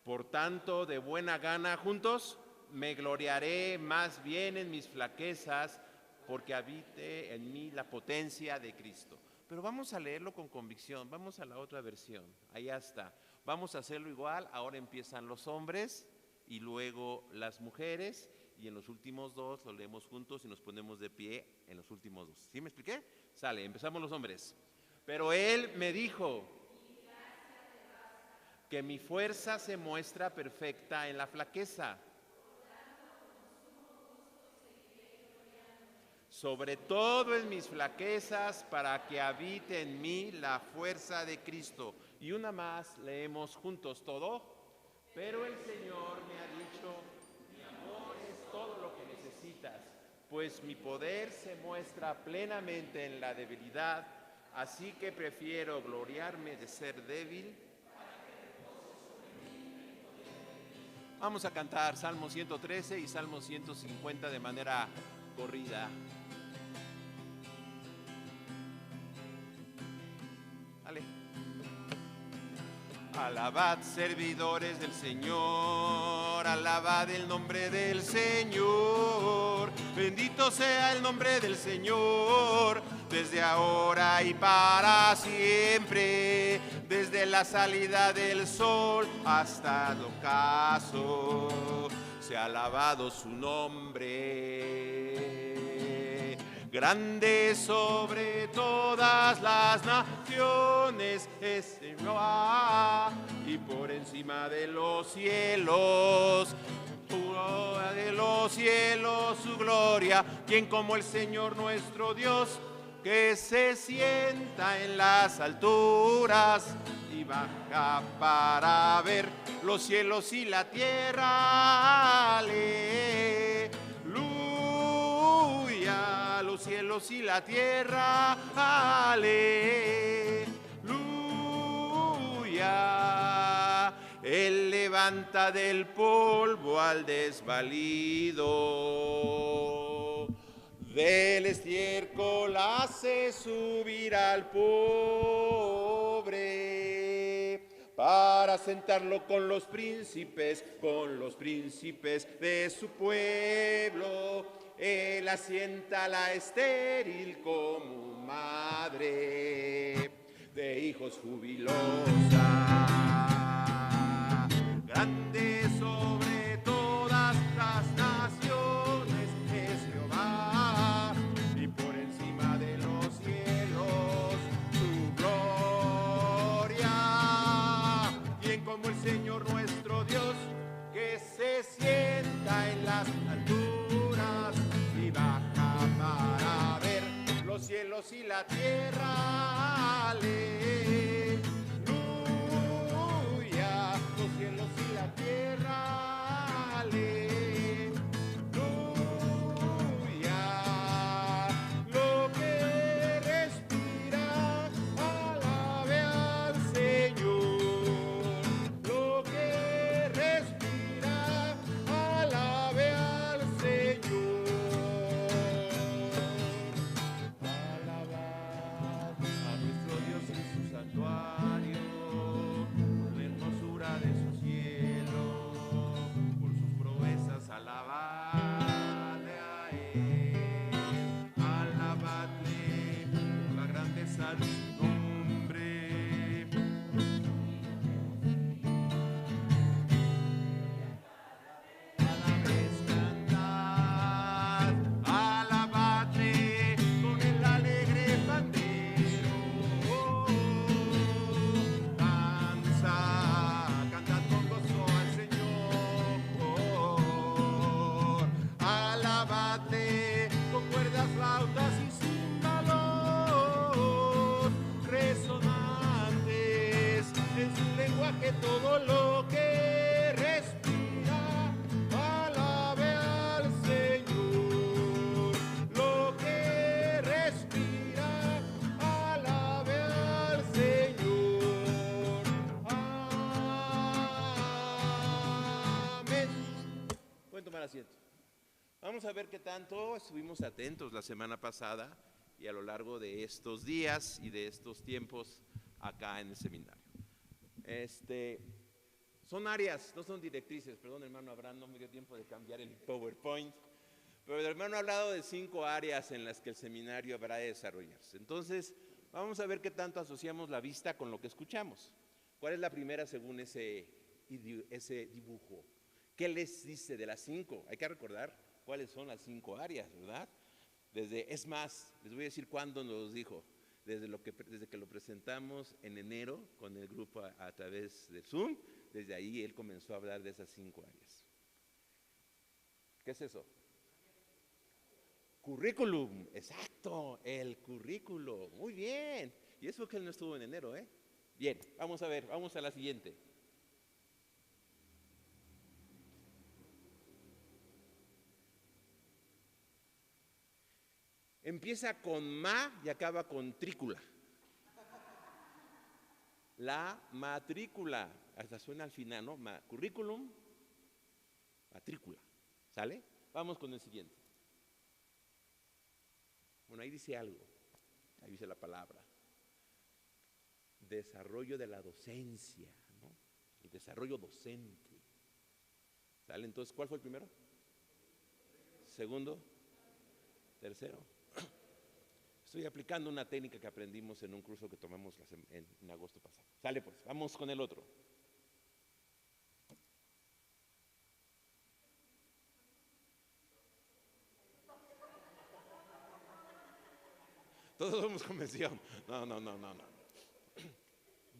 Por tanto, de buena gana, juntos, me gloriaré más bien en mis flaquezas, porque habite en mí la potencia de Cristo. Pero vamos a leerlo con convicción, vamos a la otra versión, allá está. Vamos a hacerlo igual, ahora empiezan los hombres y luego las mujeres, y en los últimos dos lo leemos juntos y nos ponemos de pie en los últimos dos. ¿Sí me expliqué? Sale, empezamos los hombres. Pero él me dijo que mi fuerza se muestra perfecta en la flaqueza. Sobre todo en mis flaquezas, para que habite en mí la fuerza de Cristo. Y una más, leemos juntos todo. Pero el Señor me ha dicho, mi amor es todo lo que necesitas, pues mi poder se muestra plenamente en la debilidad, así que prefiero gloriarme de ser débil. Vamos a cantar Salmo 113 y Salmo 150 de manera corrida. Dale. Alabad, servidores del Señor, alabad el nombre del Señor. Bendito sea el nombre del Señor, desde ahora y para siempre, desde la salida del sol hasta el ocaso. Sea alabado su nombre. Grande sobre todas las naciones es Jehová, y por encima de los cielos su gloria. ¿Quién como el Señor nuestro Dios, que se sienta en las alturas y baja para ver los cielos y la tierra? Aleluya, los cielos y la tierra. Aleluya. Él levanta del polvo al desvalido, del estiércol hace subir al pobre, para sentarlo con los príncipes de su pueblo. Él asienta a la estéril como madre de hijos jubilosa. Grande sobre todas las naciones es Jehová, y por encima de los cielos su gloria. ¿Quién como el Señor nuestro Dios, que se sienta en las alturas y baja para ver los cielos y la tierra? Aleluya, los cielos y la tierra. Aleluya. Lo que respira, alabe al Señor. Lo que respira, alabe al Señor. Alabad a nuestro Dios en su santuario, por la hermosura de su cielo, por sus proezas alabadle a él, alabadle por la grandeza de su nombre. Alabes, cantad, alabadle con el alegre pandero. Danza, cantad con gozo al Señor. Alabadle con cuerdas, flautas y címbalos resonantes, en su lenguaje todo lo que respira. Alabe al Señor. Lo que respira, alabe al Señor. Amén. Pueden tomar asiento. Vamos a ver qué tanto estuvimos atentos la semana pasada y a lo largo de estos días y de estos tiempos acá en el seminario. Son áreas, no son directrices. Perdón, hermano Abraham, no me dio tiempo de cambiar el PowerPoint. Pero el hermano ha hablado de 5 áreas en las que el seminario habrá de desarrollarse. Entonces, vamos a ver qué tanto asociamos la vista con lo que escuchamos. ¿Cuál es la primera según ese dibujo? ¿Qué les dice de las 5? Hay que recordar cuáles son las 5 áreas, ¿verdad? Es más, les voy a decir cuándo nos dijo. Desde que lo presentamos en enero con el grupo a través de Zoom, desde ahí él comenzó a hablar de esas 5 áreas. ¿Qué es eso? Currículum, exacto, el currículo, muy bien. Y eso que él no estuvo en enero, ¿eh? Bien, vamos a ver, vamos a la siguiente. Empieza con ma y acaba con trícula. La matrícula, hasta suena al final, ¿no? Currículum, matrícula, ¿sale? Vamos con el siguiente. Bueno, ahí dice algo, ahí dice la palabra. Desarrollo de la docencia, ¿no? El desarrollo docente. ¿Sale? Entonces, ¿cuál fue el primero? Segundo, tercero. Estoy aplicando una técnica que aprendimos en un curso que tomamos en agosto pasado. Sale pues, vamos con el otro. Todos somos convención. No.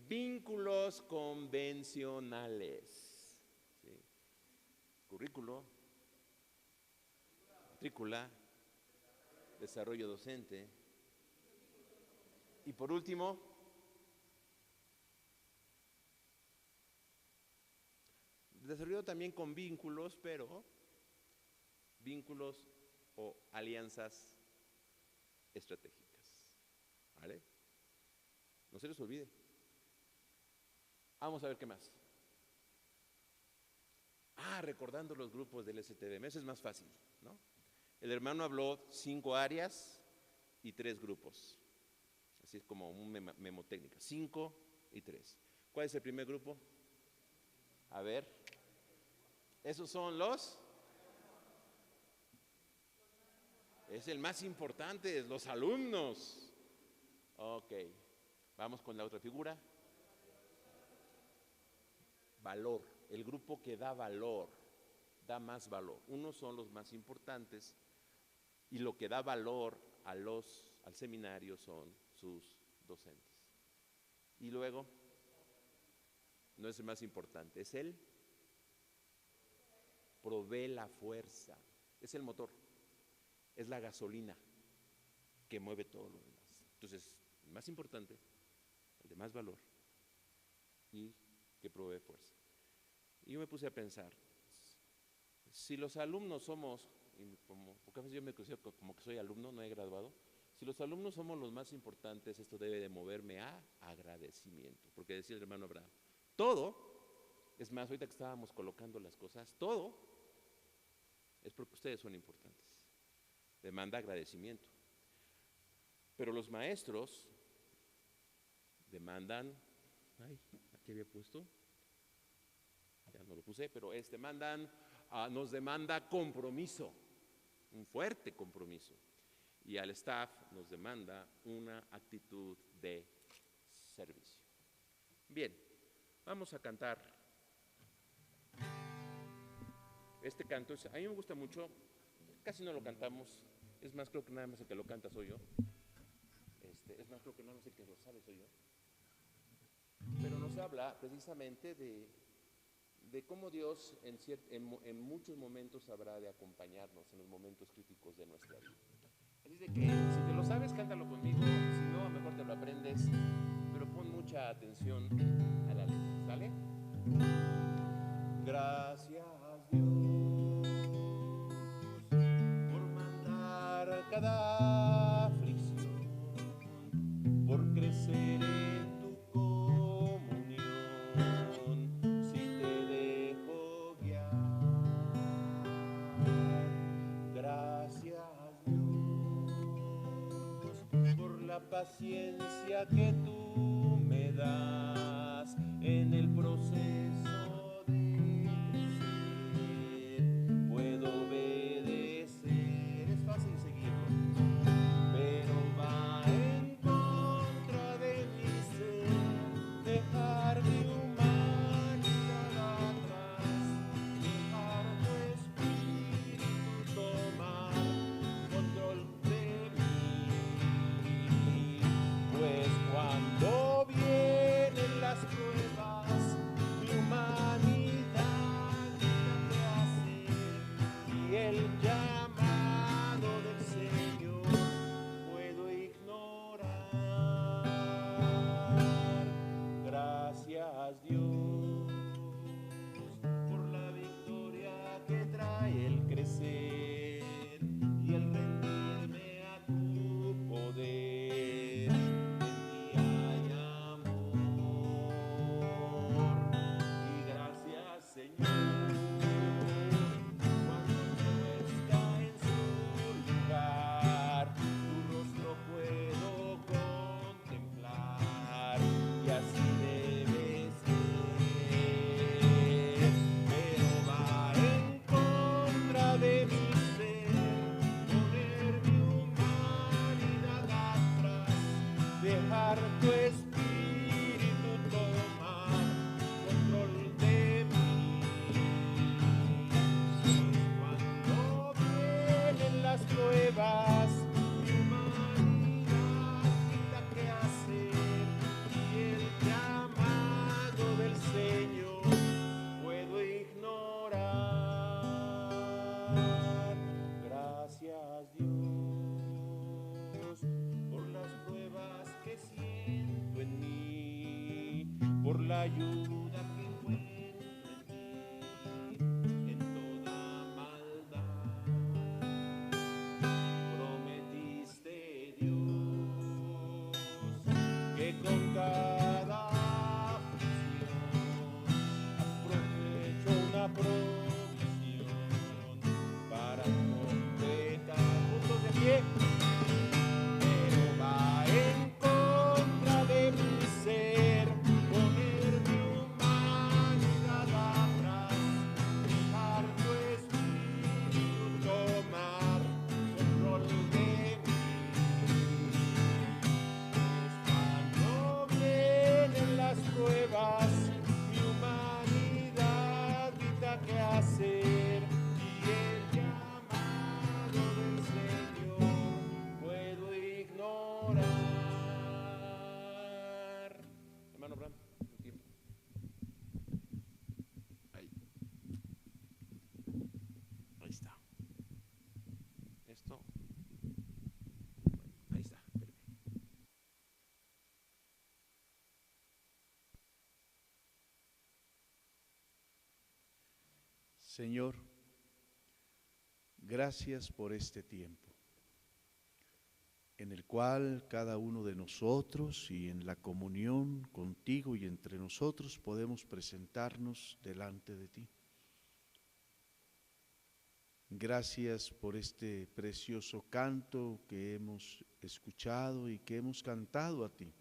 Vínculos convencionales. ¿Sí? Currículo, matrícula, desarrollo docente. Y por último, desarrollo también con vínculos, pero vínculos o alianzas estratégicas. ¿Vale? No se les olvide. Vamos a ver qué más. Recordando los grupos del STBM, eso es más fácil, ¿no? El hermano habló 5 áreas y 3 grupos. Así es como un memotécnica, 5 y 3. ¿Cuál es el primer grupo? A ver. Esos son los... Es el más importante, los alumnos. Ok. Vamos con la otra figura. Valor. El grupo que da valor, da más valor. Unos son los más importantes y lo que da valor al seminario son sus docentes. Y luego, no es el más importante, es el provee la fuerza, es el motor, es la gasolina que mueve todo lo demás. Entonces, el más importante, el de más valor y que provee fuerza. Y yo me puse a pensar, si los alumnos somos, porque a veces yo me considero como que soy alumno, no he graduado, si los alumnos somos los más importantes, esto debe de moverme a agradecimiento, porque decía el hermano Abraham, todo, es más, ahorita que estábamos colocando las cosas, todo es porque ustedes son importantes, demanda agradecimiento, pero los maestros demandan, aquí había puesto, ya no lo puse, pero nos demanda compromiso, un fuerte compromiso. Y al staff nos demanda una actitud de servicio. Bien, vamos a cantar. Este canto, a mí me gusta mucho, casi no lo cantamos, es más, creo que nada más el que lo canta soy yo. Es más, creo que nada más el que lo sabe soy yo. Pero nos habla precisamente de cómo Dios en muchos momentos habrá de acompañarnos en los momentos críticos de nuestra vida. Así de que si te lo sabes, cántalo conmigo, si no, a lo mejor te lo aprendes, pero pon mucha atención a la letra, ¿sale? Gracias Dios por mandar cada aflicción, por crecer en tu comunión, si te dejo guiar. Gracias por la paciencia que tú me das en el proceso el llamado del Señor puedo ignorar. Gracias Dios por la victoria que trae el crecer y el rendirme a tu poder. En ti hay amor. Y gracias Señor cuando todo está en su lugar, tu rostro puedo contemplar y así debe ser. Pero va en contra de mi ser poner mi humanidad atrás, dejar tu espíritu tomar control de mí. Cuando vienen las pruebas, mi humanidad grita qué hacer y el llamado del Señor puedo ignorar. Gracias Dios por las pruebas que siento en mí, por la ayuda que encuentro en toda maldad. Prometiste Dios que con cada aflicción has prohecho una provisión para completar puntos de pie. Pero va en contra de mi ser poner mi humanidad atrás, dejar tu espíritu tomar control de mí. Cuando vienen las pruebas, mi humanidad grita qué hacer y el llamado del Señor puedo ignorar. Hermano Bram, un tiempo. Ahí. Ahí está. Esto. Ahí está. Espérame. Señor, gracias por este tiempo en el cual cada uno de nosotros y en la comunión contigo y entre nosotros podemos presentarnos delante de ti. Gracias por este precioso canto que hemos escuchado y que hemos cantado a ti,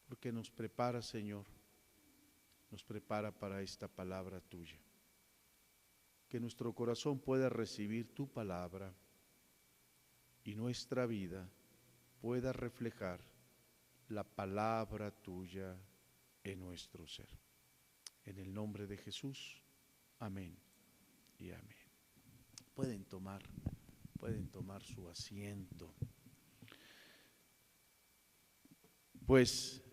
porque nos prepara, Señor, nos prepara para esta palabra tuya. Que nuestro corazón pueda recibir tu palabra y nuestra vida pueda reflejar la palabra tuya en nuestro ser. En el nombre de Jesús, amén y amén. Pueden tomar su asiento. Pues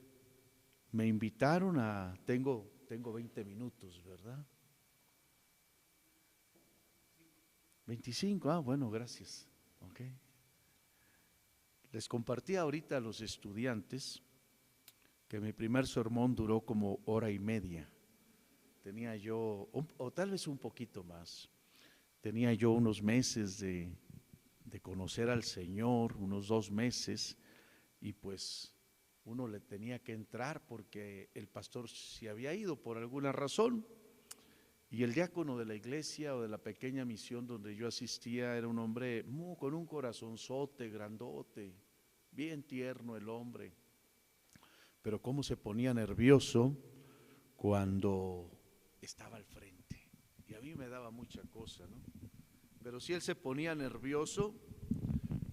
me invitaron a, tengo 20 minutos, ¿verdad? 25, bueno, gracias. Okay. Les compartí ahorita a los estudiantes que mi primer sermón duró como hora y media. Tenía yo, o tal vez un poquito más, tenía yo unos meses de conocer al Señor, unos 2 meses, y pues uno le tenía que entrar porque el pastor se había ido por alguna razón. Y el diácono de la iglesia o de la pequeña misión donde yo asistía era un hombre con un corazonzote, grandote, bien tierno el hombre. Pero cómo se ponía nervioso cuando estaba al frente. Y a mí me daba mucha cosa, ¿no? Pero si él se ponía nervioso,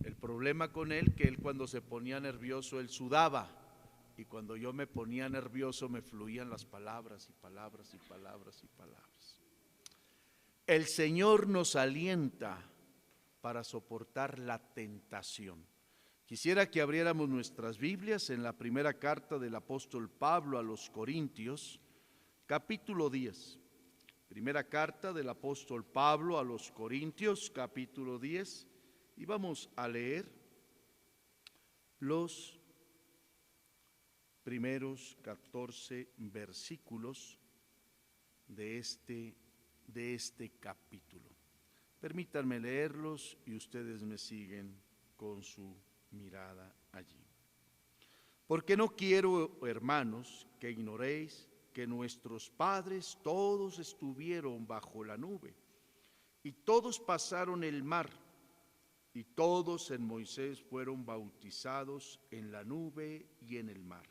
el problema con él, que él cuando se ponía nervioso, él sudaba. Y cuando yo me ponía nervioso me fluían las palabras y palabras y palabras y palabras. El Señor nos alienta para soportar la tentación. Quisiera que abriéramos nuestras Biblias en la primera carta del apóstol Pablo a los Corintios, capítulo 10. Primera carta del apóstol Pablo a los Corintios, capítulo 10, y vamos a leer los primeros 14 versículos de este capítulo. Permítanme leerlos y ustedes me siguen con su mirada allí. Porque no quiero, hermanos, que ignoréis que nuestros padres todos estuvieron bajo la nube, y todos pasaron el mar, y todos en Moisés fueron bautizados en la nube y en el mar.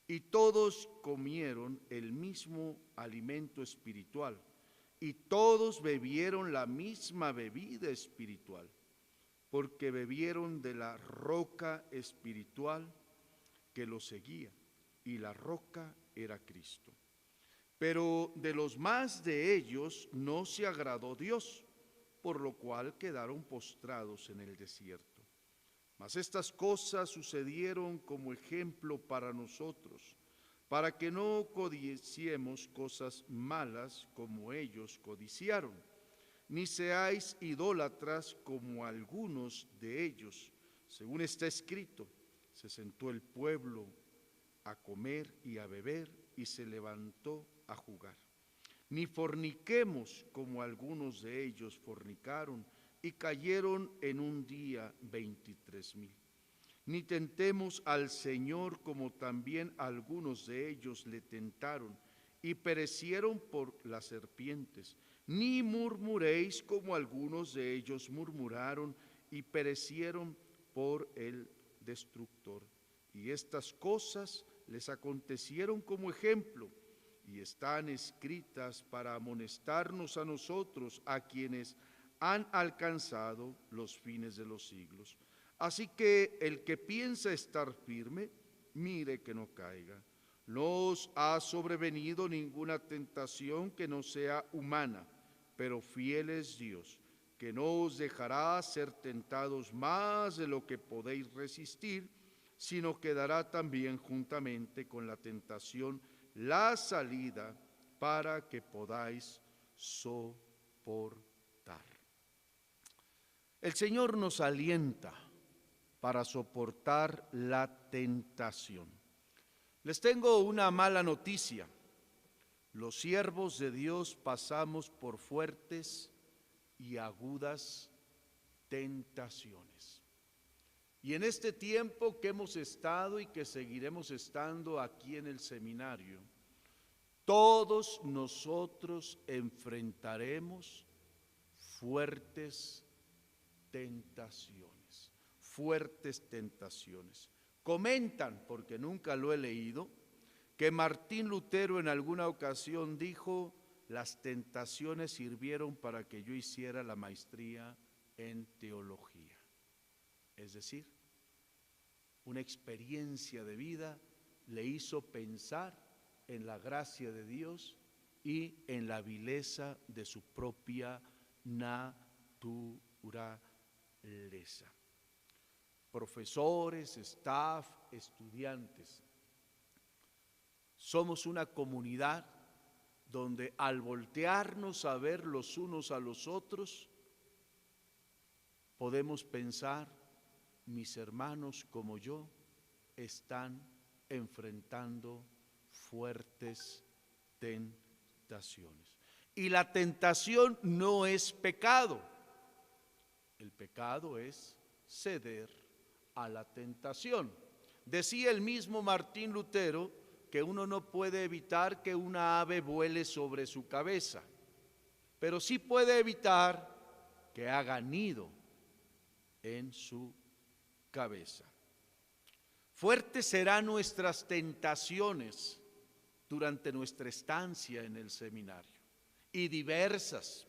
Y todos comieron el mismo alimento espiritual, y todos bebieron la misma bebida espiritual, porque bebieron de la roca espiritual que los seguía, y la roca era Cristo. Pero de los más de ellos no se agradó Dios, por lo cual quedaron postrados en el desierto. Mas estas cosas sucedieron como ejemplo para nosotros, para que no codiciemos cosas malas como ellos codiciaron, ni seáis idólatras como algunos de ellos. Según está escrito, se sentó el pueblo a comer y a beber, y se levantó a jugar. Ni forniquemos como algunos de ellos fornicaron, y cayeron en un día 23,000. Ni tentemos al Señor como también algunos de ellos le tentaron, y perecieron por las serpientes. Ni murmuréis como algunos de ellos murmuraron, y perecieron por el destructor. Y estas cosas les acontecieron como ejemplo, y están escritas para amonestarnos a nosotros, a quienes han alcanzado los fines de los siglos. Así que el que piensa estar firme, mire que no caiga. No os ha sobrevenido ninguna tentación que no sea humana, pero fiel es Dios, que no os dejará ser tentados más de lo que podéis resistir, sino que dará también juntamente con la tentación la salida para que podáis soportar. El Señor nos alienta para soportar la tentación. Les tengo una mala noticia. Los siervos de Dios pasamos por fuertes y agudas tentaciones. Y en este tiempo que hemos estado y que seguiremos estando aquí en el seminario, todos nosotros enfrentaremos fuertes tentaciones, fuertes tentaciones. Comentan, porque nunca lo he leído, que Martín Lutero en alguna ocasión dijo: las tentaciones sirvieron para que yo hiciera la maestría en teología. Es decir, una experiencia de vida le hizo pensar en la gracia de Dios y en la vileza de su propia naturaleza. Profesores, staff, estudiantes, somos una comunidad donde al voltearnos a ver los unos a los otros, podemos pensar: mis hermanos como yo están enfrentando fuertes tentaciones. Y la tentación no es pecado. El pecado es ceder a la tentación. Decía el mismo Martín Lutero que uno no puede evitar que una ave vuele sobre su cabeza, pero sí puede evitar que haga nido en su cabeza. Fuertes serán nuestras tentaciones durante nuestra estancia en el seminario, y diversas.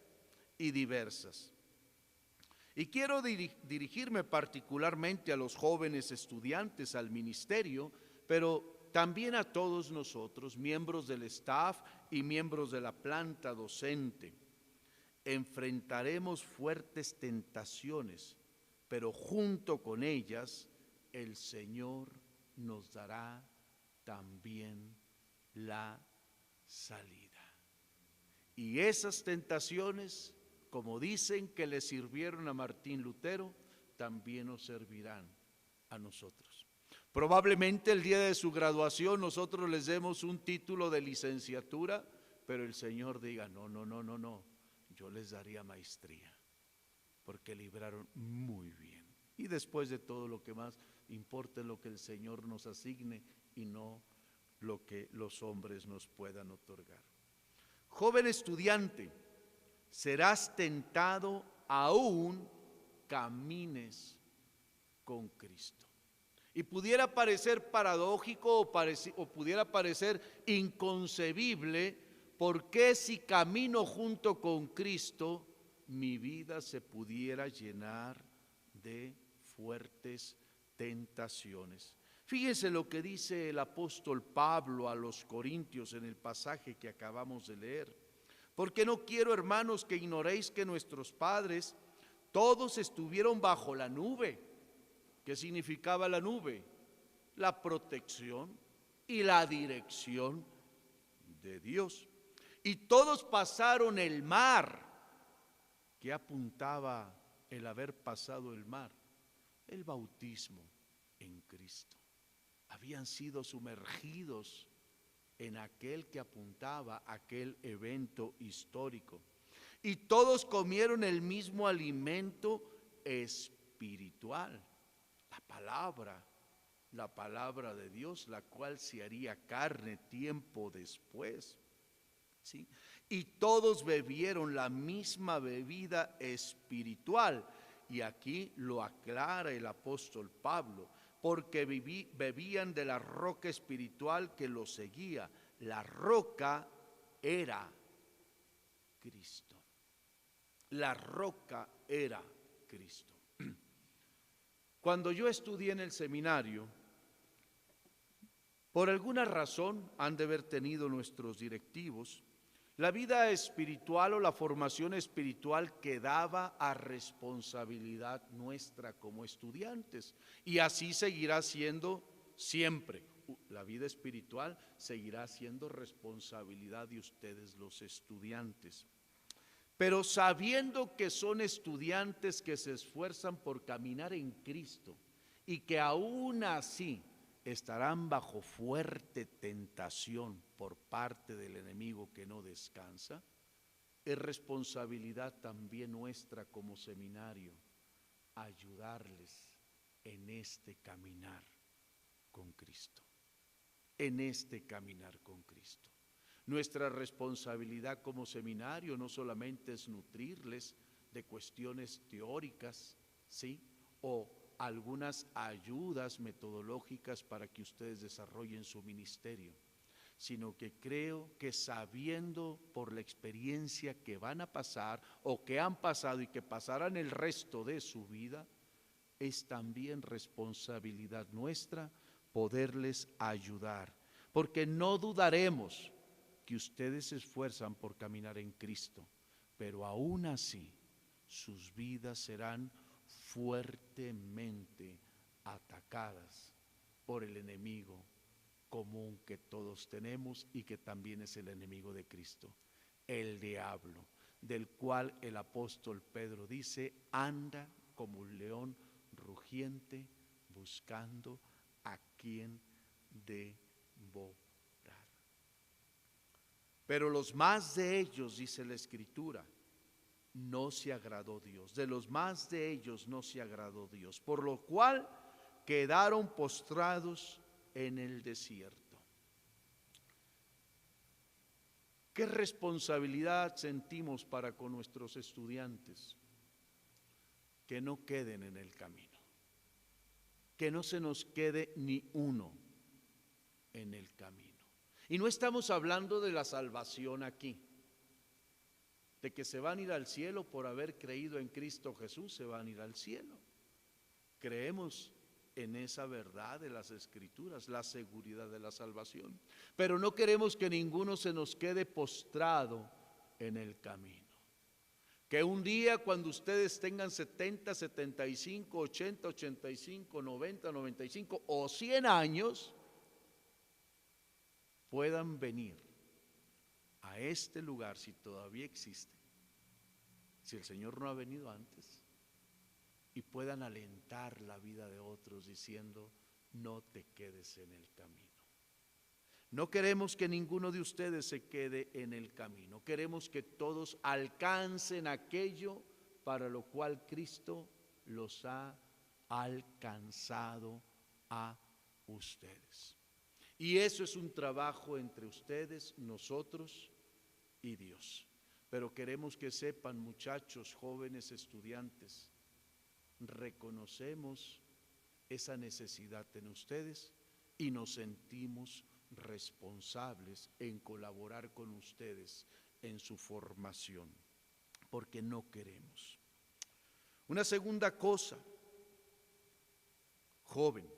Y quiero dirigirme particularmente a los jóvenes estudiantes, al ministerio, pero también a todos nosotros, miembros del staff y miembros de la planta docente. Enfrentaremos fuertes tentaciones, pero junto con ellas el Señor nos dará también la salida. Y esas tentaciones, como dicen que le sirvieron a Martín Lutero, también nos servirán a nosotros. Probablemente el día de su graduación nosotros les demos un título de licenciatura, pero el Señor diga, no, yo les daría maestría, porque libraron muy bien. Y después de todo, lo que más importa es lo que el Señor nos asigne y no lo que los hombres nos puedan otorgar. Joven estudiante, serás tentado aún camines con Cristo. Y pudiera parecer paradójico o pudiera parecer inconcebible, ¿por qué si camino junto con Cristo mi vida se pudiera llenar de fuertes tentaciones? Fíjense lo que dice el apóstol Pablo a los Corintios en el pasaje que acabamos de leer. Porque no quiero, hermanos, que ignoréis que nuestros padres todos estuvieron bajo la nube. ¿Qué significaba la nube? La protección y la dirección de Dios. Y todos pasaron el mar. ¿Qué apuntaba el haber pasado el mar? El bautismo en Cristo. Habían sido sumergidos en aquel que apuntaba aquel evento histórico. Y todos comieron el mismo alimento espiritual, la palabra de Dios, la cual se haría carne tiempo después. ¿Sí? Y todos bebieron la misma bebida espiritual. Y aquí lo aclara el apóstol Pablo, porque bebían de la roca espiritual que los seguía. La roca era Cristo. La roca era Cristo. Cuando yo estudié en el seminario, por alguna razón han de haber tenido nuestros directivos, la vida espiritual o la formación espiritual quedaba a responsabilidad nuestra como estudiantes, y así seguirá siendo siempre. La vida espiritual seguirá siendo responsabilidad de ustedes, los estudiantes. Pero sabiendo que son estudiantes que se esfuerzan por caminar en Cristo y que aún así estarán bajo fuerte tentación por parte del enemigo que no descansa, es responsabilidad también nuestra como seminario ayudarles en este caminar con Cristo, en este caminar con Cristo. Nuestra responsabilidad como seminario no solamente es nutrirles de cuestiones teóricas, ¿sí?, o algunas ayudas metodológicas para que ustedes desarrollen su ministerio, sino que creo que sabiendo por la experiencia que van a pasar o que han pasado y que pasarán el resto de su vida, es también responsabilidad nuestra poderles ayudar, porque no dudaremos que ustedes se esfuerzan por caminar en Cristo, pero aún así sus vidas serán fuertemente atacadas por el enemigo común que todos tenemos y que también es el enemigo de Cristo, el diablo, del cual el apóstol Pedro dice, anda como un león rugiente buscando a quien devorar. Pero los más de ellos, dice la Escritura, no se agradó Dios. De los más de ellos no se agradó Dios, por lo cual quedaron postrados en el desierto. ¿Qué responsabilidad sentimos para con nuestros estudiantes? Que no queden en el camino, que no se nos quede ni uno en el camino. Y no estamos hablando de la salvación aquí, de que se van a ir al cielo por haber creído en Cristo Jesús, se van a ir al cielo. Creemos en esa verdad de las Escrituras, la seguridad de la salvación, pero no queremos que ninguno se nos quede postrado en el camino. Que un día cuando ustedes tengan 70, 75, 80, 85, 90, 95 o 100 años, puedan venir a este lugar, si todavía existe, si el Señor no ha venido antes, y puedan alentar la vida de otros diciendo: no te quedes en el camino. No queremos que ninguno de ustedes se quede en el camino. Queremos que todos alcancen aquello para lo cual Cristo los ha alcanzado a ustedes. Y eso es un trabajo entre ustedes, nosotros y Dios. Pero queremos que sepan, muchachos, jóvenes, estudiantes, reconocemos esa necesidad en ustedes y nos sentimos responsables en colaborar con ustedes en su formación, porque no queremos. Una segunda cosa, joven,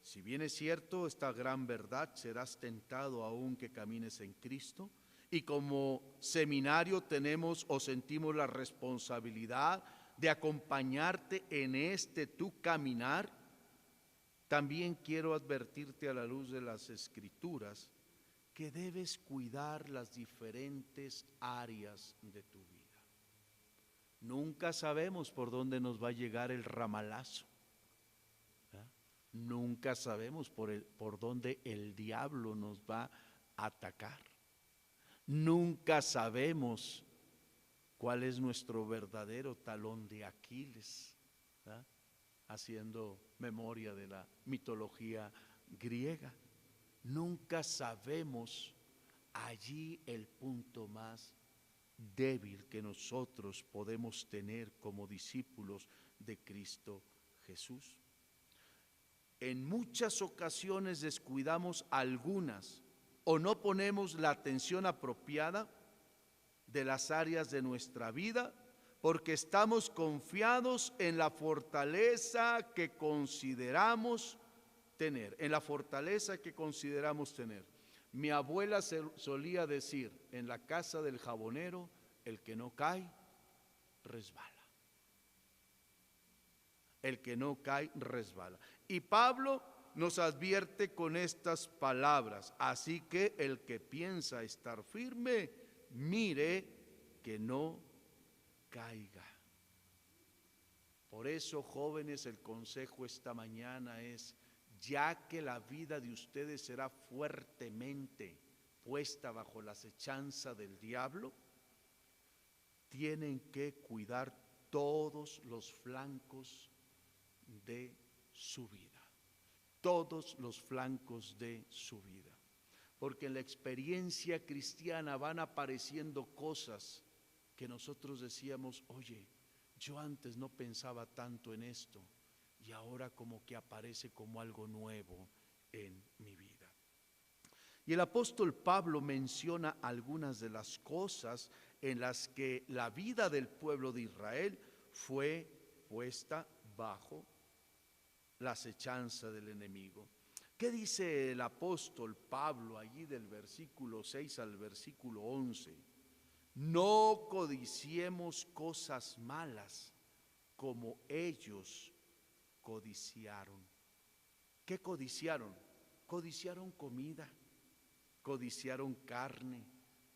si bien es cierto esta gran verdad, serás tentado aún que camines en Cristo, y como seminario tenemos o sentimos la responsabilidad de acompañarte en este tu caminar. También quiero advertirte a la luz de las Escrituras que debes cuidar las diferentes áreas de tu vida. Nunca sabemos por dónde nos va a llegar el ramalazo. Nunca sabemos por dónde el diablo nos va a atacar. Nunca sabemos cuál es nuestro verdadero talón de Aquiles, ¿verdad? Haciendo memoria de la mitología griega. Nunca sabemos allí el punto más débil que nosotros podemos tener como discípulos de Cristo Jesús. En muchas ocasiones descuidamos algunas o no ponemos la atención apropiada de las áreas de nuestra vida porque estamos confiados en la fortaleza que consideramos tener, Mi abuela solía decir: en la casa del jabonero, el que no cae, resbala. El que no cae, resbala. Y Pablo nos advierte con estas palabras: así que el que piensa estar firme, mire que no caiga. Por eso, jóvenes, el consejo esta mañana es: ya que la vida de ustedes será fuertemente puesta bajo la acechanza del diablo, tienen que cuidar todos los flancos de su vida, todos los flancos de su vida, porque en la experiencia cristiana van apareciendo cosas que nosotros decíamos: oye, yo antes no pensaba tanto en esto y ahora como que aparece como algo nuevo en mi vida. Y el apóstol Pablo menciona algunas de las cosas en las que la vida del pueblo de Israel fue puesta bajo la acechanza del enemigo. ¿Qué dice el apóstol Pablo allí del versículo 6 al versículo 11? No codiciemos cosas malas como ellos codiciaron. ¿Qué codiciaron? Codiciaron comida, codiciaron carne,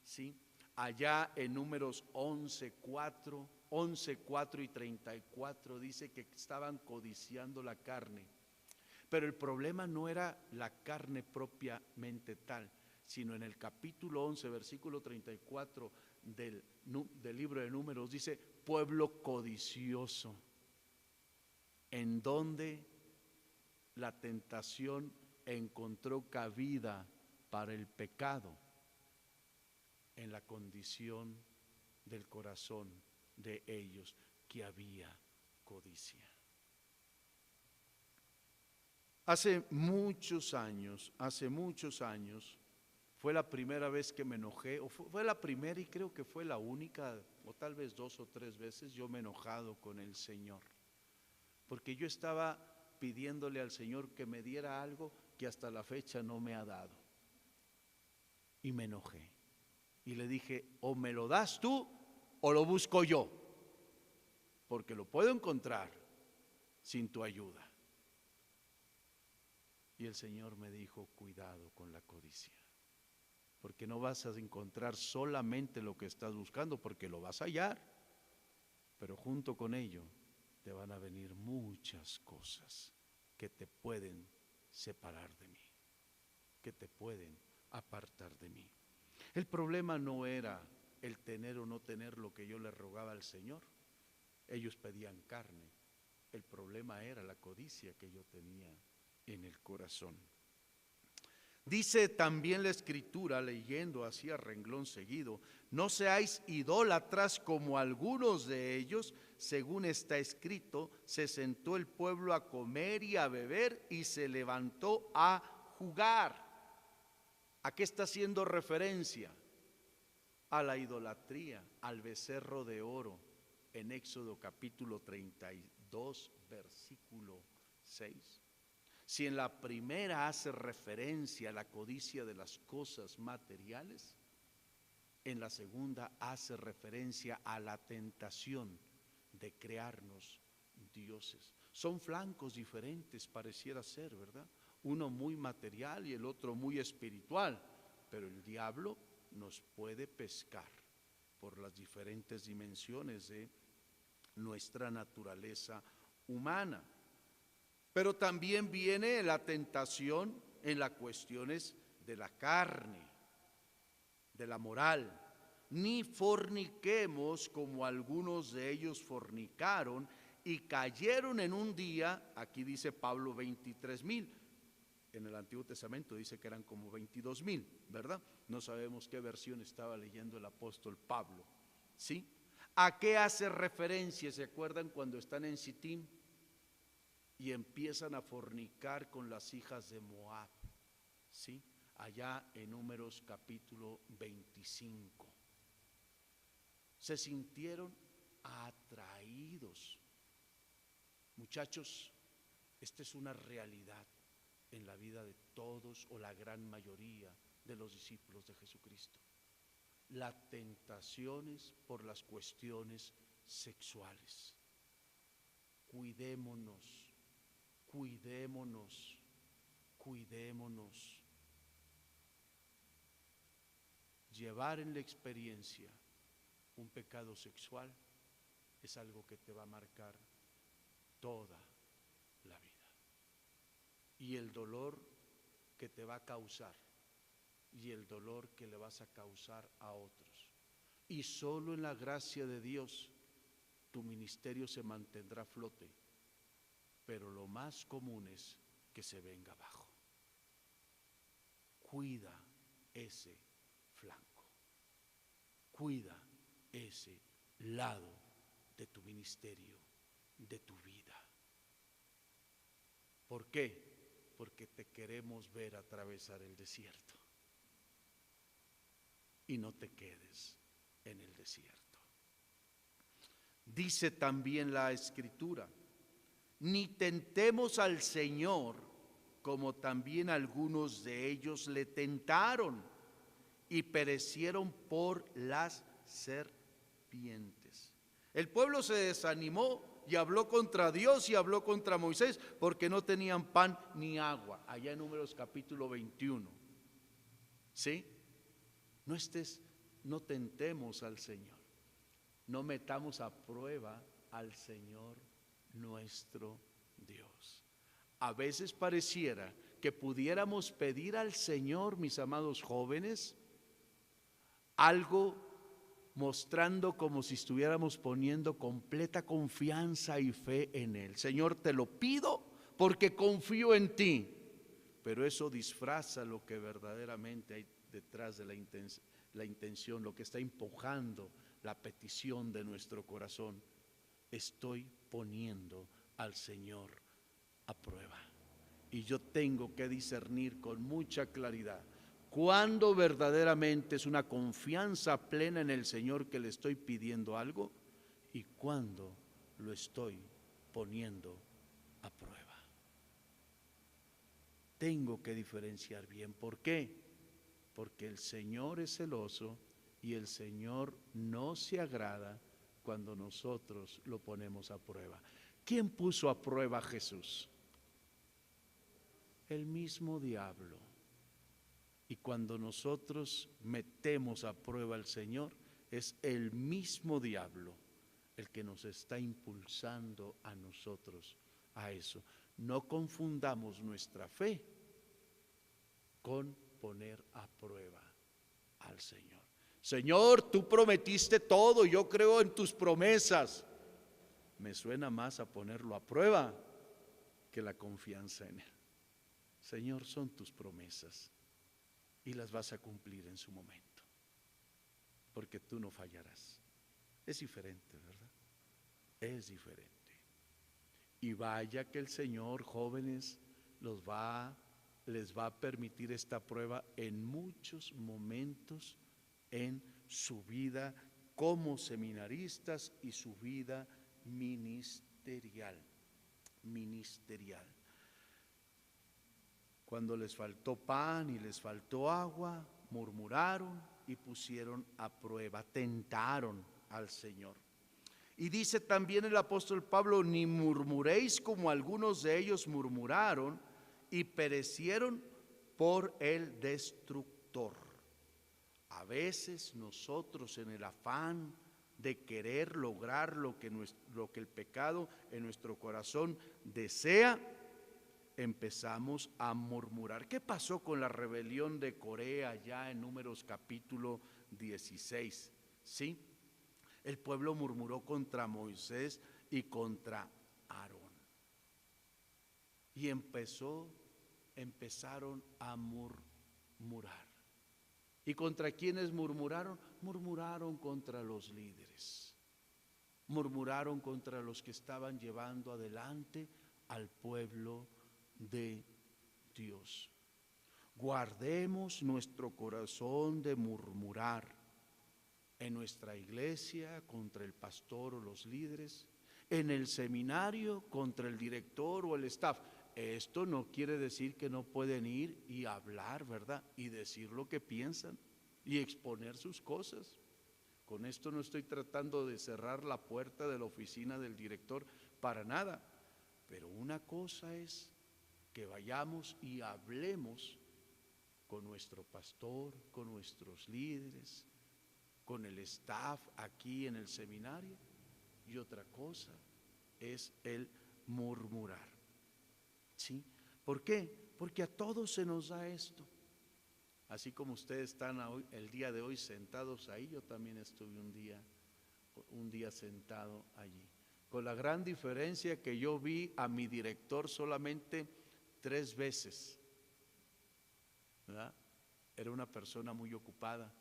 ¿sí? Allá en Números 11:4 y 34 dice que estaban codiciando la carne. Pero el problema no era la carne propiamente tal, sino en el capítulo 11, versículo 34 del libro de Números dice: pueblo codicioso, en donde la tentación encontró cabida para el pecado, en la condición del corazón de ellos, que había codicia. Hace muchos años, fue la primera vez que me enojé, o fue la primera y creo que fue la única, o tal vez 2 o 3 veces yo me he enojado con el Señor, porque yo estaba pidiéndole al Señor que me diera algo que hasta la fecha no me ha dado, y me enojé, y le dije: o me lo das tú o lo busco yo, porque lo puedo encontrar sin tu ayuda. Y el Señor me dijo: cuidado con la codicia, porque no vas a encontrar solamente lo que estás buscando, porque lo vas a hallar, pero junto con ello te van a venir muchas cosas que te pueden separar de mí, que te pueden apartar de mí. El problema no era el tener o no tener lo que yo le rogaba al Señor. Ellos pedían carne. El problema era la codicia que yo tenía en el corazón. Dice también la Escritura, leyendo así a renglón seguido: no seáis idólatras como algunos de ellos, según está escrito, se sentó el pueblo a comer y a beber y se levantó a jugar. ¿A qué está haciendo referencia? A la idolatría, al becerro de oro, en Éxodo capítulo 32, versículo 6. Si en la primera hace referencia a la codicia de las cosas materiales, en la segunda hace referencia a la tentación de crearnos dioses. Son flancos diferentes, pareciera ser, ¿verdad? Uno muy material y el otro muy espiritual, pero el diablo nos puede pescar por las diferentes dimensiones de nuestra naturaleza humana. Pero también viene la tentación en las cuestiones de la carne, de la moral. Ni forniquemos como algunos de ellos fornicaron y cayeron en un día, aquí dice Pablo 23,000, en el Antiguo Testamento dice que eran como 22,000, ¿verdad? No sabemos qué versión estaba leyendo el apóstol Pablo, ¿sí? ¿A qué hace referencia? ¿Se acuerdan cuando están en Sitim y empiezan a fornicar con las hijas de Moab? ¿Sí? Allá en Números capítulo 25. Se sintieron atraídos. Muchachos, esta es una realidad en la vida de todos o la gran mayoría de los discípulos de Jesucristo. Las tentaciones por las cuestiones sexuales. Cuidémonos, cuidémonos, cuidémonos. Llevar en la experiencia un pecado sexual es algo que te va a marcar toda la vida. Y el dolor que te va a causar y el dolor que le vas a causar a otros. Y solo en la gracia de Dios tu ministerio se mantendrá a flote, pero lo más común es que se venga abajo. Cuida ese flanco, cuida ese lado de tu ministerio, de tu vida. ¿Por qué? Porque te queremos ver atravesar el desierto. Y no te quedes en el desierto. Dice también la Escritura: ni tentemos al Señor, como también algunos de ellos le tentaron y perecieron por las serpientes. El pueblo se desanimó y habló contra Dios y habló contra Moisés porque no tenían pan ni agua. Allá en Números capítulo 21. ¿Sí? No tentemos al Señor. No metamos a prueba al Señor nuestro Dios. A veces pareciera que pudiéramos pedir al Señor, mis amados jóvenes, algo mostrando como si estuviéramos poniendo completa confianza y fe en Él. Señor, te lo pido porque confío en ti. Pero eso disfraza lo que verdaderamente hay detrás de la intención, lo que está empujando la petición de nuestro corazón. Estoy poniendo al Señor a prueba. Y yo tengo que discernir con mucha claridad cuándo verdaderamente es una confianza plena en el Señor que le estoy pidiendo algo y cuándo lo estoy poniendo a prueba. Tengo que diferenciar bien. ¿Por qué? Porque el Señor es celoso y el Señor no se agrada cuando nosotros lo ponemos a prueba. ¿Quién puso a prueba a Jesús? El mismo diablo. Y cuando nosotros metemos a prueba al Señor, es el mismo diablo el que nos está impulsando a nosotros a eso. No confundamos nuestra fe con poner a prueba al Señor. Señor, tú prometiste todo, yo creo en tus promesas. Me suena más a ponerlo a prueba que la confianza en Él. Señor, son tus promesas y las vas a cumplir en su momento, porque tú no fallarás. Es diferente, ¿verdad? Es diferente. Y vaya que el Señor, jóvenes, les va a permitir esta prueba en muchos momentos en su vida como seminaristas y su vida ministerial. Cuando les faltó pan y les faltó agua, murmuraron y pusieron a prueba, tentaron al Señor. Y dice también el apóstol Pablo: ni murmuréis como algunos de ellos murmuraron y perecieron por el destructor. A veces nosotros, en el afán de querer lograr lo que el pecado en nuestro corazón desea, empezamos a murmurar. ¿Qué pasó con la rebelión de Corea ya en Números capítulo 16? ¿Sí? El pueblo murmuró contra Moisés y contra Aarón. Y empezaron a murmurar. ¿Y contra quiénes murmuraron? Murmuraron contra los líderes. Murmuraron contra los que estaban llevando adelante al pueblo de Dios. Guardemos nuestro corazón de murmurar en nuestra iglesia contra el pastor o los líderes, en el seminario contra el director o el staff. Esto no quiere decir que no pueden ir y hablar, ¿verdad? Y decir lo que piensan y exponer sus cosas. Con esto no estoy tratando de cerrar la puerta de la oficina del director para nada, pero una cosa es que vayamos y hablemos con nuestro pastor, con nuestros líderes, con el staff aquí en el seminario, y otra cosa es el murmurar. ¿Sí? ¿Por qué? Porque a todos se nos da esto. Así como ustedes están hoy, el día de hoy sentados ahí, yo también estuve un día sentado allí. Con la gran diferencia que yo vi a mi director solamente 3 veces, ¿verdad? Era una persona muy ocupada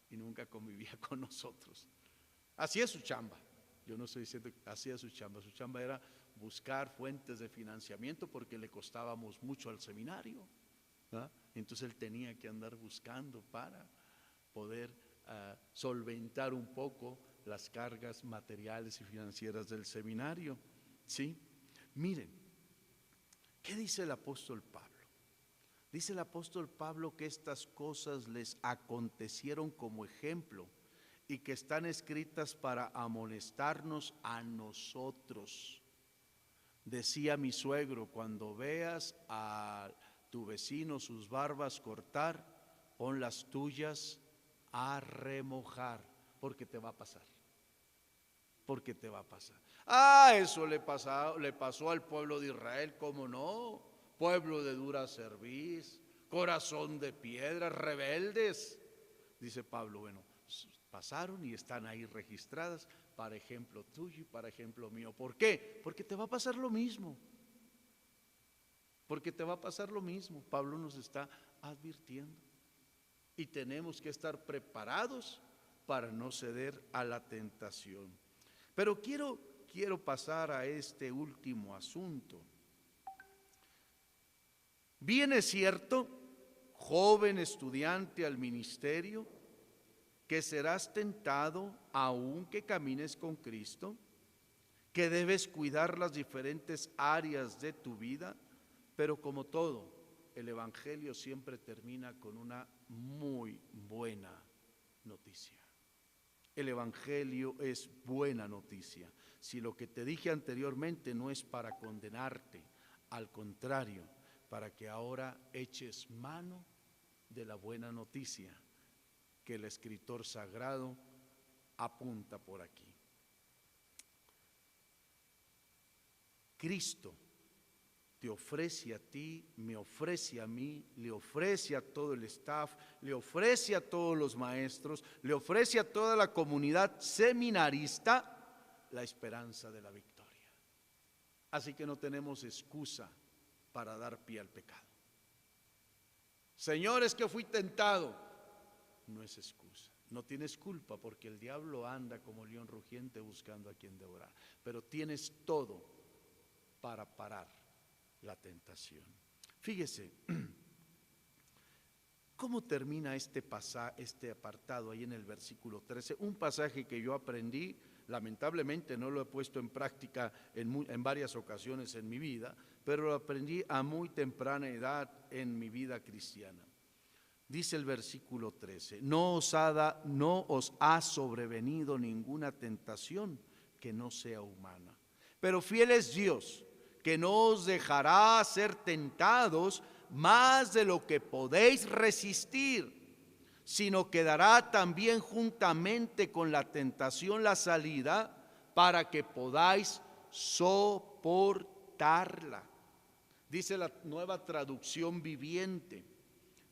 y nunca convivía con nosotros. Hacía su chamba. Yo no estoy diciendo que hacía su chamba. Su chamba era buscar fuentes de financiamiento porque le costábamos mucho al seminario, ¿verdad? Entonces él tenía que andar buscando para poder solventar un poco las cargas materiales y financieras del seminario. ¿Sí? Miren, ¿qué dice el apóstol Pablo? Dice el apóstol Pablo que estas cosas les acontecieron como ejemplo y que están escritas para amonestarnos a nosotros. Decía mi suegro: cuando veas a tu vecino sus barbas cortar, pon las tuyas a remojar, porque te va a pasar. Porque te va a pasar. Eso le pasó al pueblo de Israel, ¿cómo no? Pueblo de dura cerviz, corazón de piedra, rebeldes. Dice Pablo, bueno, pasaron y están ahí registradas para ejemplo tuyo y para ejemplo mío. ¿Por qué? Porque te va a pasar lo mismo. Porque te va a pasar lo mismo. Pablo nos está advirtiendo. Y tenemos que estar preparados para no ceder a la tentación. Pero quiero pasar a este último asunto. Bien es cierto, joven estudiante al ministerio, que serás tentado aunque camines con Cristo, que debes cuidar las diferentes áreas de tu vida, pero como todo, el Evangelio siempre termina con una muy buena noticia. El Evangelio es buena noticia. Si lo que te dije anteriormente no es para condenarte, al contrario, para que ahora eches mano de la buena noticia que el escritor sagrado apunta por aquí. Cristo te ofrece a ti, me ofrece a mí, le ofrece a todo el staff, le ofrece a todos los maestros, le ofrece a toda la comunidad seminarista la esperanza de la victoria. Así que no tenemos excusa para dar pie al pecado. Señor, es que fui tentado. No es excusa. No tienes culpa porque el diablo anda como león rugiente buscando a quien devorar. Pero tienes todo para parar la tentación. Fíjese cómo termina este apartado ahí en el versículo 13. Un pasaje que yo aprendí, lamentablemente no lo he puesto en práctica en varias ocasiones en mi vida, pero lo aprendí a muy temprana edad en mi vida cristiana. Dice el versículo 13, no os ha sobrevenido ninguna tentación que no sea humana, pero fiel es Dios, que no os dejará ser tentados más de lo que podéis resistir, sino que dará también juntamente con la tentación la salida para que podáis soportarla. Dice la Nueva Traducción Viviente,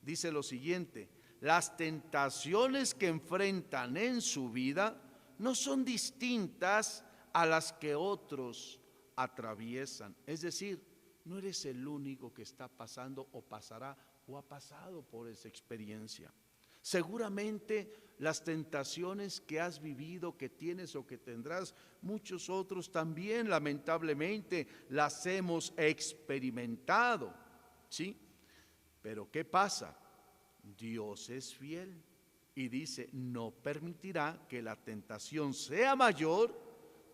dice lo siguiente: las tentaciones que enfrentan en su vida no son distintas a las que otros atraviesan. Es decir, no eres el único que está pasando o pasará o ha pasado por esa experiencia. Seguramente las tentaciones que has vivido, que tienes o que tendrás, muchos otros también lamentablemente las hemos experimentado, ¿sí? Pero ¿qué pasa? Dios es fiel y dice, no permitirá que la tentación sea mayor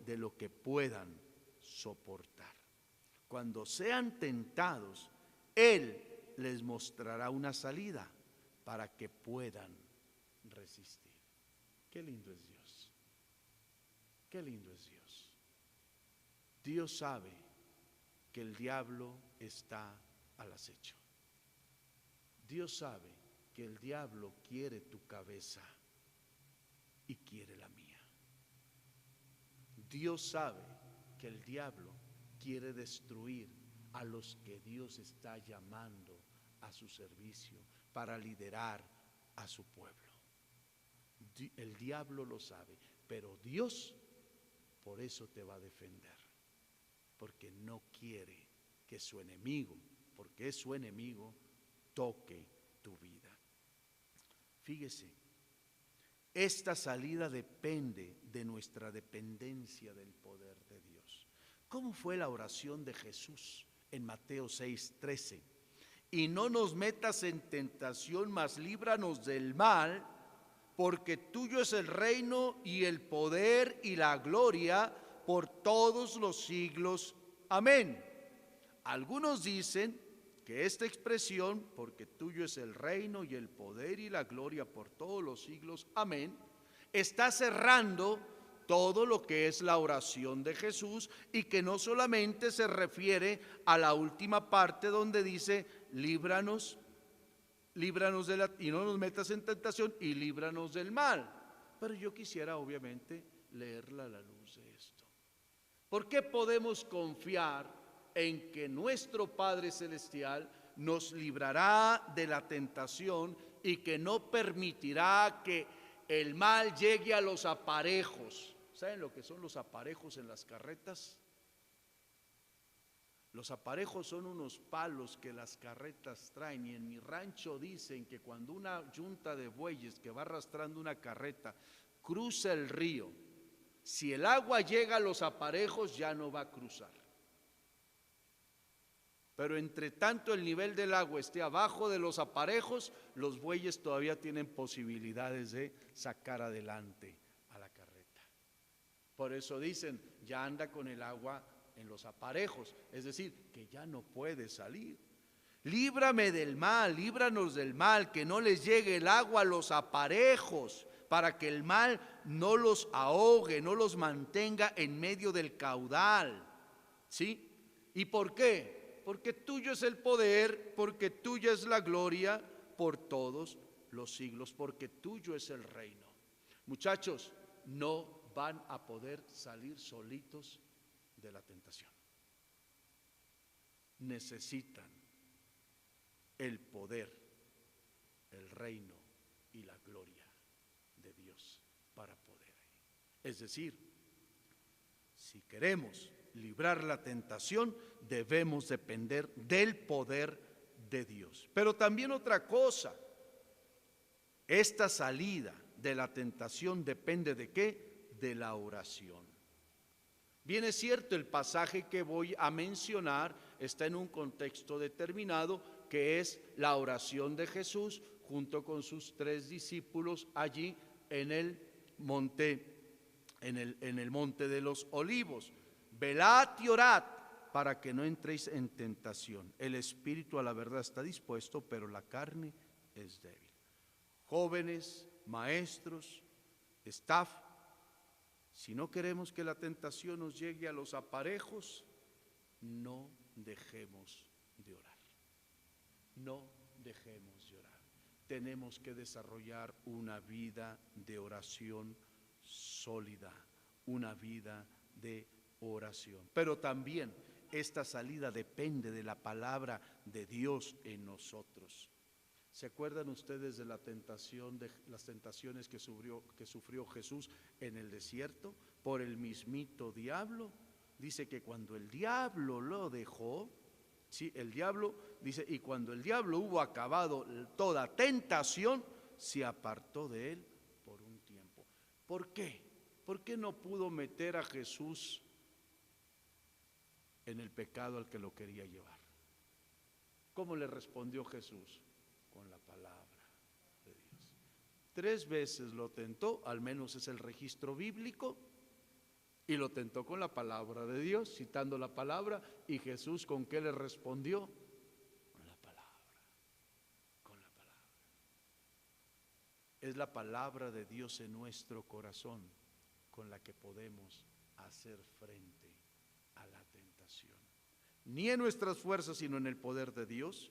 de lo que puedan soportar. Cuando sean tentados, Él les mostrará una salida para que puedan resistir. Qué lindo es Dios. Qué lindo es Dios. Dios sabe que el diablo está al acecho. Dios sabe que el diablo quiere tu cabeza y quiere la mía. Dios sabe que el diablo quiere destruir a los que Dios está llamando a su servicio para liderar a su pueblo. El diablo lo sabe, pero Dios por eso te va a defender, porque no quiere que su enemigo, porque es su enemigo, toque tu vida. Fíjese, esta salida depende de nuestra dependencia del poder de Dios. ¿Cómo fue la oración de Jesús en Mateo 6:13? Y no nos metas en tentación, mas líbranos del mal, porque tuyo es el reino y el poder y la gloria por todos los siglos. Amén. Algunos dicen que esta expresión, porque tuyo es el reino y el poder y la gloria por todos los siglos, amén, está cerrando todo lo que es la oración de Jesús, y que no solamente se refiere a la última parte donde dice líbranos y no nos metas en tentación y líbranos del mal. Pero yo quisiera obviamente leerla a la luz de esto. ¿Por qué podemos confiar en que nuestro Padre Celestial nos librará de la tentación y que no permitirá que el mal llegue a los aparejos? ¿Saben lo que son los aparejos en las carretas? Los aparejos son unos palos que las carretas traen, y en mi rancho dicen que cuando una yunta de bueyes que va arrastrando una carreta cruza el río, si el agua llega a los aparejos ya no va a cruzar. Pero entre tanto el nivel del agua esté abajo de los aparejos, los bueyes todavía tienen posibilidades de sacar adelante a la carreta. Por eso dicen, ya anda con el agua en los aparejos, es decir, que ya no puede salir. Líbrame del mal, líbranos del mal, que no les llegue el agua a los aparejos, para que el mal no los ahogue, no los mantenga en medio del caudal. ¿Sí? ¿Y por qué? Porque tuyo es el poder, porque tuya es la gloria por todos los siglos, porque tuyo es el reino. Muchachos, no van a poder salir solitos de la tentación. Necesitan el poder, el reino y la gloria de Dios para poder. Es decir, si queremos librar la tentación, debemos depender del poder de Dios. Pero también otra cosa, esta salida de la tentación depende ¿de qué? De la oración. Bien es cierto, el pasaje que voy a mencionar está en un contexto determinado, que es la oración de Jesús junto con sus 3 discípulos allí en el monte, en el monte de los olivos. Velad y orad para que no entréis en tentación. El espíritu a la verdad está dispuesto, pero la carne es débil. Jóvenes, maestros, staff, si no queremos que la tentación nos llegue a los aparejos, no dejemos de orar. No dejemos de orar. Tenemos que desarrollar una vida de oración sólida, una vida de oración. Pero también esta salida depende de la palabra de Dios en nosotros. ¿Se acuerdan ustedes de la tentación, de las tentaciones que sufrió Jesús en el desierto por el mismito diablo? Dice que cuando el diablo lo dejó, sí, el diablo dice, y cuando el diablo hubo acabado toda tentación, se apartó de él por un tiempo. ¿Por qué? ¿Por qué no pudo meter a Jesús en el pecado al que lo quería llevar? ¿Cómo le respondió Jesús? Con la palabra de Dios. 3 veces lo tentó, al menos es el registro bíblico, y lo tentó con la palabra de Dios, citando la palabra. ¿Y Jesús con qué le respondió? Con la palabra, con la palabra. Es la palabra de Dios en nuestro corazón con la que podemos hacer frente a la tentación. Ni en nuestras fuerzas, sino en el poder de Dios,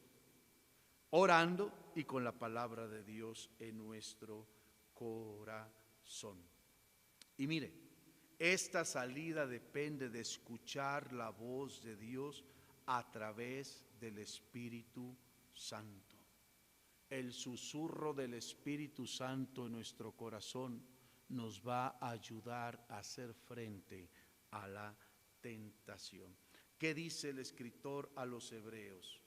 orando y con la palabra de Dios en nuestro corazón. Y mire, esta salida depende de escuchar la voz de Dios a través del Espíritu Santo. El susurro del Espíritu Santo en nuestro corazón nos va a ayudar a hacer frente a la tentación. ¿Qué dice el escritor a los hebreos?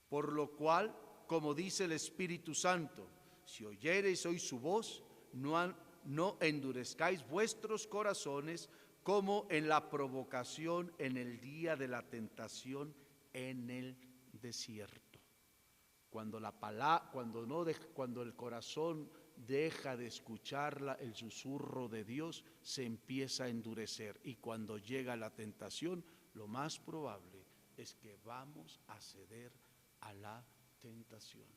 Por lo cual, como dice el Espíritu Santo, si oyereis hoy su voz, no endurezcáis vuestros corazones como en la provocación en el día de la tentación en el desierto. Cuando el corazón deja de escuchar el susurro de Dios, se empieza a endurecer, y cuando llega la tentación, lo más probable es que vamos a ceder a la tentación.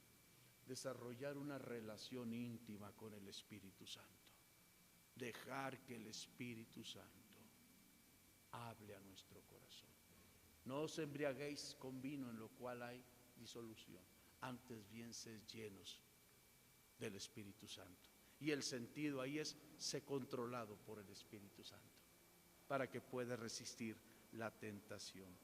Desarrollar una relación íntima con el Espíritu Santo. Dejar que el Espíritu Santo hable a nuestro corazón. No os embriaguéis con vino, en lo cual hay disolución. Antes bien sed llenos del Espíritu Santo. Y el sentido ahí es: sé controlado por el Espíritu Santo para que pueda resistir la tentación.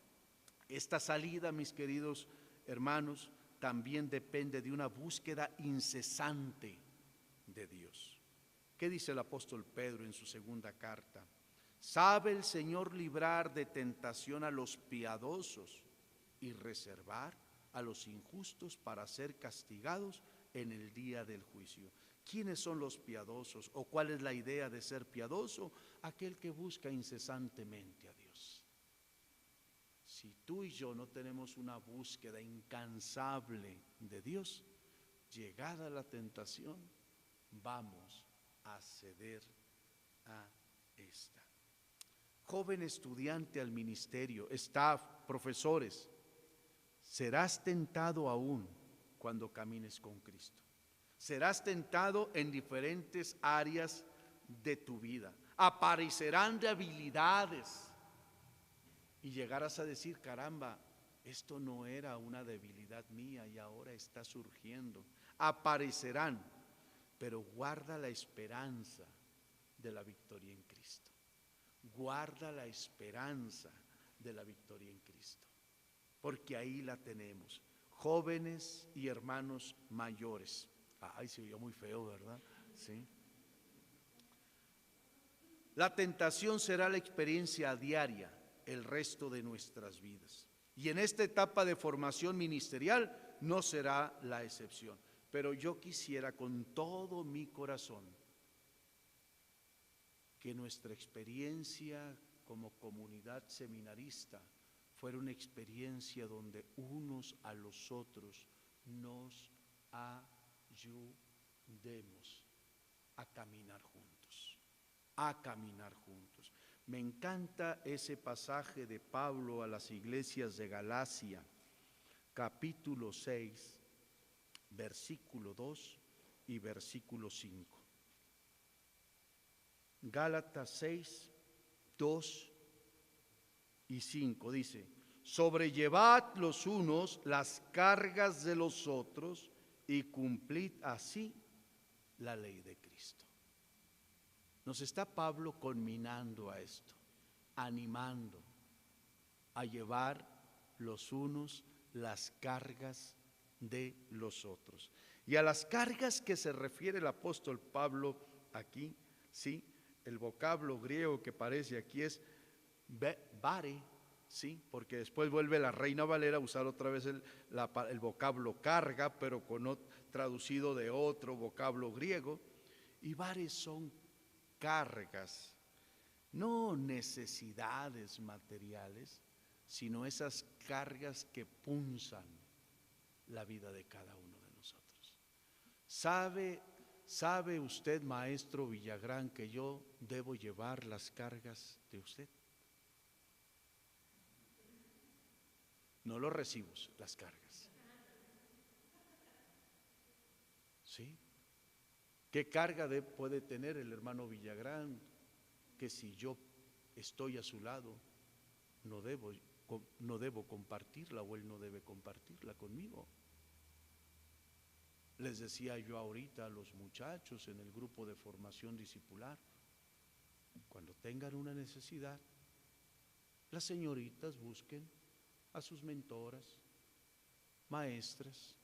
Esta salida, mis queridos hermanos, también depende de una búsqueda incesante de Dios. ¿Qué dice el apóstol Pedro en su 2ª carta? ¿Sabe el Señor librar de tentación a los piadosos y reservar a los injustos para ser castigados en el día del juicio? ¿Quiénes son los piadosos? ¿O cuál es la idea de ser piadoso? Aquel que busca incesantemente a Dios. Si tú y yo no tenemos una búsqueda incansable de Dios, llegada la tentación, vamos a ceder a esta. Joven estudiante al ministerio, staff, profesores, serás tentado aún cuando camines con Cristo. Serás tentado en diferentes áreas de tu vida. Aparecerán debilidades y llegarás a decir: caramba, esto no era una debilidad mía y ahora está surgiendo. aparecerán, pero guarda la esperanza de la victoria en Cristo. Guarda la esperanza de la victoria en Cristo, porque ahí la tenemos, jóvenes y hermanos mayores. Ay, se oyó muy feo, ¿verdad? Sí. La tentación será la experiencia diaria el resto de nuestras vidas. Y en esta etapa de formación ministerial no será la excepción. Pero yo quisiera con todo mi corazón que nuestra experiencia como comunidad seminarista fuera una experiencia donde unos a los otros nos ayudemos a caminar juntos, a caminar juntos. Me encanta ese pasaje de Pablo a las iglesias de Galacia, capítulo 6, versículo 2 y versículo 5. Gálatas 6, 2 y 5 dice: sobrellevad los unos las cargas de los otros y cumplid así la ley de Cristo. Nos está Pablo conminando a esto, animando a llevar los unos las cargas de los otros. Y a las cargas que se refiere el apóstol Pablo aquí, sí, el vocablo griego que aparece aquí es bare, sí, porque después vuelve la Reina Valera a usar otra vez el vocablo carga, pero traducido de otro vocablo griego. Y bare son cargas, no necesidades materiales, sino esas cargas que punzan la vida de cada uno de nosotros. ¿Sabe usted, maestro Villagrán, que yo debo llevar las cargas de usted? No los recibos, las cargas. ¿Sí? ¿Qué carga puede tener el hermano Villagrán? Que si yo estoy a su lado, no debo compartirla, o él no debe compartirla conmigo. Les decía yo ahorita a los muchachos en el grupo de formación discipular, cuando tengan una necesidad, las señoritas busquen a sus mentoras, maestras,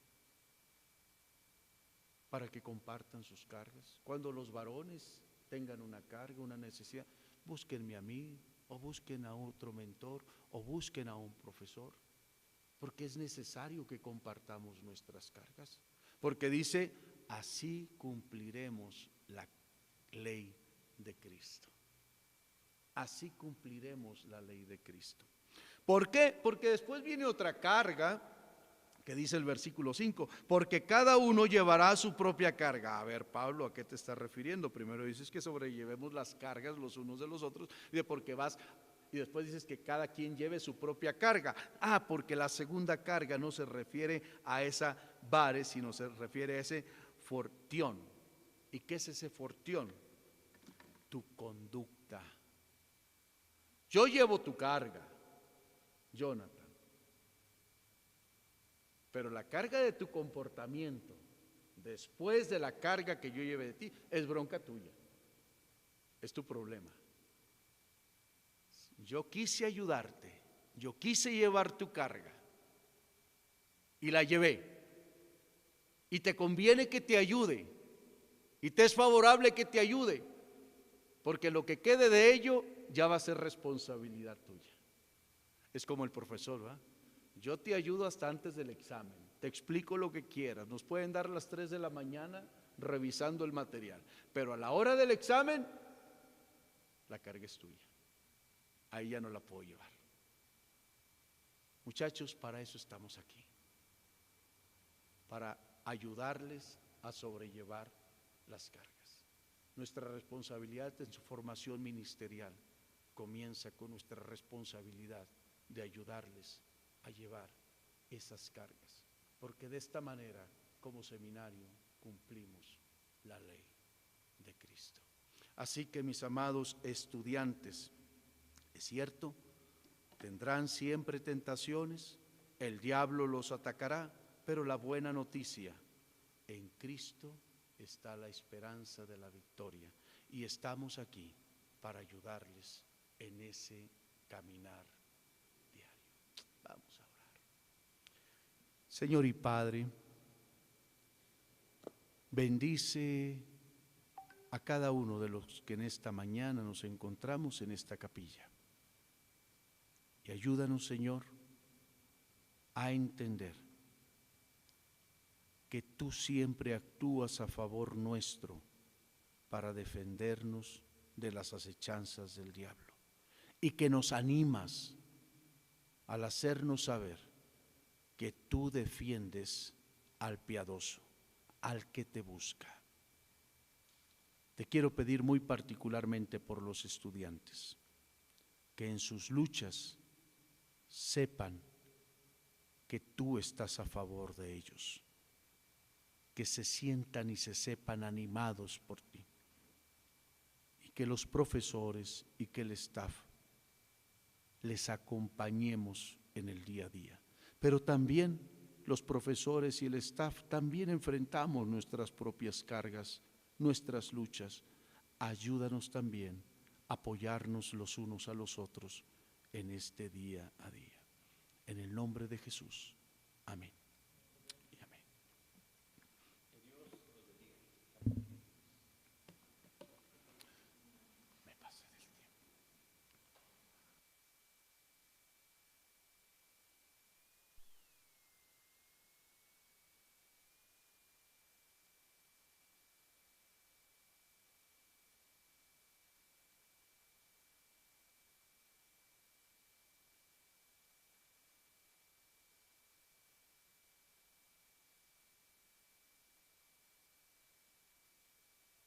para que compartan sus cargas. Cuando los varones tengan una carga, una necesidad, búsquenme a mí, o busquen a otro mentor, o busquen a un profesor, porque es necesario que compartamos nuestras cargas, porque dice, así cumpliremos la ley de Cristo. Así cumpliremos la ley de Cristo. ¿Por qué? Porque después viene otra carga que dice el versículo 5, porque cada uno llevará su propia carga. A ver, Pablo, ¿a qué te estás refiriendo? Primero dices que sobrellevemos las cargas los unos de los otros, y después dices que cada quien lleve su propia carga. Porque la segunda carga no se refiere a esa bare, sino se refiere a ese fortión. ¿Y qué es ese fortión? Tu conducta. Yo llevo tu carga, Jonathan, pero la carga de tu comportamiento, después de la carga que yo lleve de ti, es bronca tuya, es tu problema. Yo quise ayudarte, yo quise llevar tu carga y la llevé, y te conviene que te ayude, y te es favorable que te ayude, porque lo que quede de ello ya va a ser responsabilidad tuya. Es como el profesor, ¿verdad? Yo te ayudo hasta antes del examen, te explico lo que quieras, nos pueden dar las 3 de la mañana revisando el material, pero a la hora del examen, la carga es tuya, ahí ya no la puedo llevar. Muchachos, para eso estamos aquí, para ayudarles a sobrellevar las cargas. Nuestra responsabilidad en su formación ministerial comienza con nuestra responsabilidad de ayudarles a llevar esas cargas, porque de esta manera, como seminario, cumplimos la ley de Cristo. Así que, mis amados estudiantes, es cierto, tendrán siempre tentaciones, el diablo los atacará, pero la buena noticia, en Cristo está la esperanza de la victoria y estamos aquí para ayudarles en ese caminar diario. Vamos a orar. Señor y Padre, bendice a cada uno de los que en esta mañana nos encontramos en esta capilla. Y ayúdanos, Señor, a entender que tú siempre actúas a favor nuestro para defendernos de las acechanzas del diablo y que nos animas al hacernos saber que tú defiendes al piadoso, al que te busca. Te quiero pedir muy particularmente por los estudiantes, que en sus luchas sepan que tú estás a favor de ellos, que se sientan y se sepan animados por ti, y que los profesores y que el staff les acompañemos en el día a día. Pero también los profesores y el staff también enfrentamos nuestras propias cargas, nuestras luchas. Ayúdanos también a apoyarnos los unos a los otros en este día a día. En el nombre de Jesús. Amén.